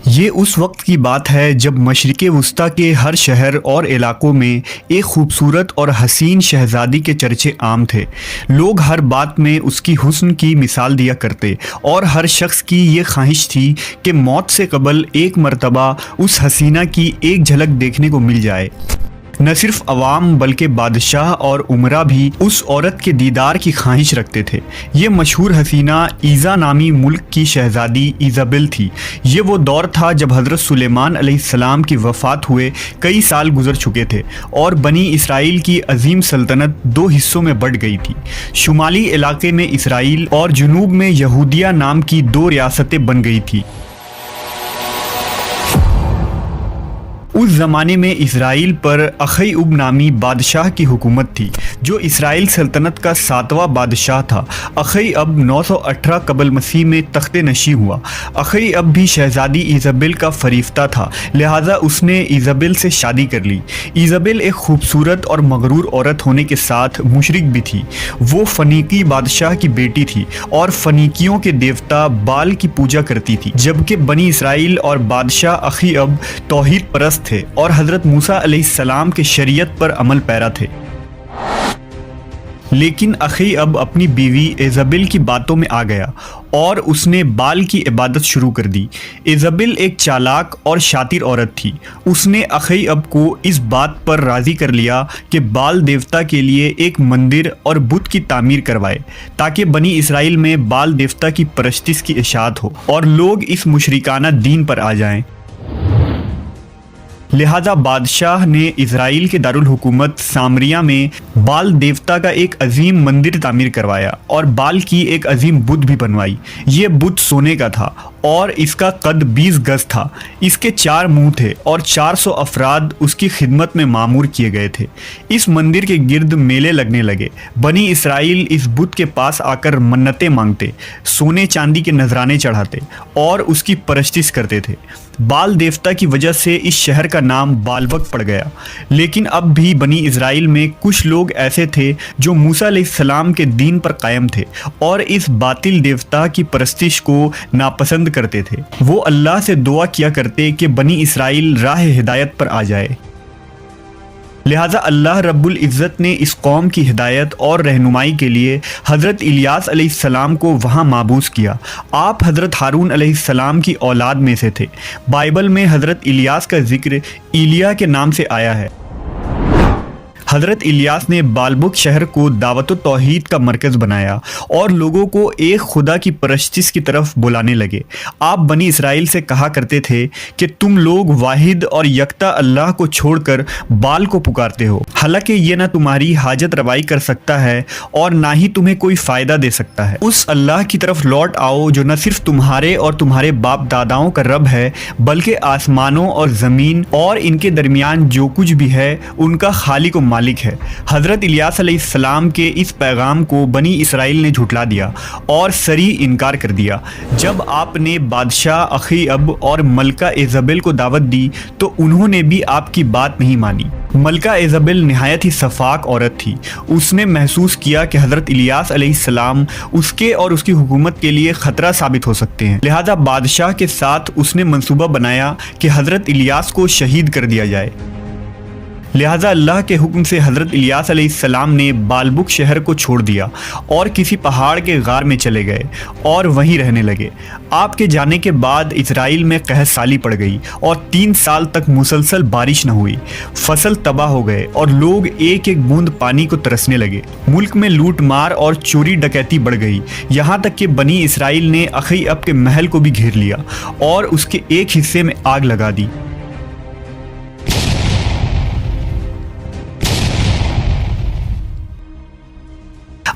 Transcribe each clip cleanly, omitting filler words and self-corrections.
یہ اس وقت کی بات ہے جب مشرق وسطیٰ کے ہر شہر اور علاقوں میں ایک خوبصورت اور حسین شہزادی کے چرچے عام تھے۔ لوگ ہر بات میں اس کی حسن کی مثال دیا کرتے اور ہر شخص کی یہ خواہش تھی کہ موت سے قبل ایک مرتبہ اس حسینہ کی ایک جھلک دیکھنے کو مل جائے۔ نہ صرف عوام بلکہ بادشاہ اور امراء بھی اس عورت کے دیدار کی خواہش رکھتے تھے۔ یہ مشہور حسینہ ایزا نامی ملک کی شہزادی ایزابل تھی۔ یہ وہ دور تھا جب حضرت سلیمان علیہ السلام کی وفات ہوئے کئی سال گزر چکے تھے اور بنی اسرائیل کی عظیم سلطنت دو حصوں میں بٹ گئی تھی۔ شمالی علاقے میں اسرائیل اور جنوب میں یہودیہ نام کی دو ریاستیں بن گئی تھی۔ اس زمانے میں اسرائیل پر اخیعب نامی بادشاہ کی حکومت تھی جو اسرائیل سلطنت کا 7واں بادشاہ تھا۔ اخیعب 918 قبل مسیح میں تخت نشین ہوا۔ اخیعب بھی شہزادی ایزابل کا فریفتہ تھا، لہٰذا اس نے ایزابل سے شادی کر لی۔ ایزابل ایک خوبصورت اور مغرور عورت ہونے کے ساتھ مشرک بھی تھی۔ وہ فنیقی بادشاہ کی بیٹی تھی اور فنیقیوں کے دیوتا بال کی پوجا کرتی تھی، جبکہ بنی اسرائیل اور بادشاہ اخیعب توحید پرست تھے اور حضرت موسیٰ علیہ السلام کے شریعت پر عمل پیرا تھے۔ لیکن اخیعب اپنی بیوی ایزابل کی باتوں میں آ گیا اور اس نے بال کی عبادت شروع کر دی۔ ایزابل ایک چالاک اور شاطر عورت تھی۔ اس نے اخیعب کو اس بات پر راضی کر لیا کہ بال دیوتا کے لیے ایک مندر اور بت کی تعمیر کروائے تاکہ بنی اسرائیل میں بال دیوتا کی پرستش کی اشاعت ہو اور لوگ اس مشرکانہ دین پر آ جائیں۔ لہذا بادشاہ نے اسرائیل کے دارالحکومت سامریہ میں بال دیوتا کا ایک عظیم مندر تعمیر کروایا اور بال کی ایک عظیم بت بھی بنوائی۔ یہ بت سونے کا تھا اور اس کا قد 20 گز تھا۔ اس کے 4 منہ تھے اور 400 افراد اس کی خدمت میں مامور کیے گئے تھے۔ اس مندر کے گرد میلے لگنے لگے۔ بنی اسرائیل اس بت کے پاس آ کر منتیں مانگتے، سونے چاندی کے نذرانے چڑھاتے اور اس کی پرستش کرتے تھے۔ بال دیوتا کی وجہ سے اس شہر کا نام بالبک پڑ گیا۔ لیکن اب بھی بنی اسرائیل میں کچھ لوگ ایسے تھے جو موسیٰ علیہ السلام کے دین پر قائم تھے اور اس باطل دیوتا کی پرستش کو ناپسند کرتے تھے۔ وہ اللہ سے دعا کیا کرتے کہ بنی اسرائیل راہ ہدایت پر آ جائے۔ لہٰذا اللہ رب العزت نے اس قوم کی ہدایت اور رہنمائی کے لیے حضرت الیاس علیہ السلام کو وہاں مابعوث کیا۔ آپ حضرت ہارون علیہ السلام کی اولاد میں سے تھے۔ بائبل میں حضرت الیاس کا ذکر ایلیا کے نام سے آیا ہے۔ حضرت الیاس نے بالبک شہر کو دعوت و توحید کا مرکز بنایا اور لوگوں کو ایک خدا کی پرستش کی طرف بلانے لگے۔ آپ بنی اسرائیل سے کہا کرتے تھے کہ تم لوگ واحد اور یکتا اللہ کو چھوڑ کر بال کو پکارتے ہو، حالانکہ یہ نہ تمہاری حاجت روائی کر سکتا ہے اور نہ ہی تمہیں کوئی فائدہ دے سکتا ہے۔ اس اللہ کی طرف لوٹ آؤ جو نہ صرف تمہارے اور تمہارے باپ داداؤں کا رب ہے بلکہ آسمانوں اور زمین اور ان کے درمیان جو کچھ بھی ہے ان کا خالق و مالک ہے۔ حضرت الیاس علیہ السلام کے اس پیغام کو بنی اسرائیل نے جھٹلا دیا اور صریح انکار کر دیا۔ جب آپ نے بادشاہ اخیعب اور ملکہ ایزابل کو دعوت دی تو انہوں نے بھی آپ کی بات نہیں مانی۔ ملکہ ایزابل نہایت ہی سفاک عورت تھی۔ اس نے محسوس کیا کہ حضرت الیاس علیہ السلام اس کے اور اس کی حکومت کے لیے خطرہ ثابت ہو سکتے ہیں، لہذا بادشاہ کے ساتھ اس نے منصوبہ بنایا کہ حضرت الیاس کو شہید کر دیا جائے۔ لہٰذا اللہ کے حکم سے حضرت الیاس علیہ السلام نے بالبک شہر کو چھوڑ دیا اور کسی پہاڑ کے غار میں چلے گئے اور وہیں رہنے لگے۔ آپ کے جانے کے بعد اسرائیل میں قحط سالی پڑ گئی اور 3 سال تک مسلسل بارش نہ ہوئی۔ فصل تباہ ہو گئے اور لوگ ایک ایک بوند پانی کو ترسنے لگے۔ ملک میں لوٹ مار اور چوری ڈکیتی بڑھ گئی، یہاں تک کہ بنی اسرائیل نے اخیعب کے محل کو بھی گھیر لیا اور اس کے ایک حصے میں آگ لگا دی۔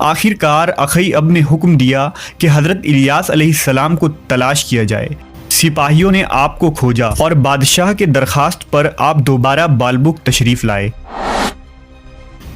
آخر کار اخیعب نے حکم دیا کہ حضرت الیاس علیہ السلام کو تلاش کیا جائے۔ سپاہیوں نے آپ کو کھوجا اور بادشاہ کے درخواست پر آپ دوبارہ بالبک تشریف لائے۔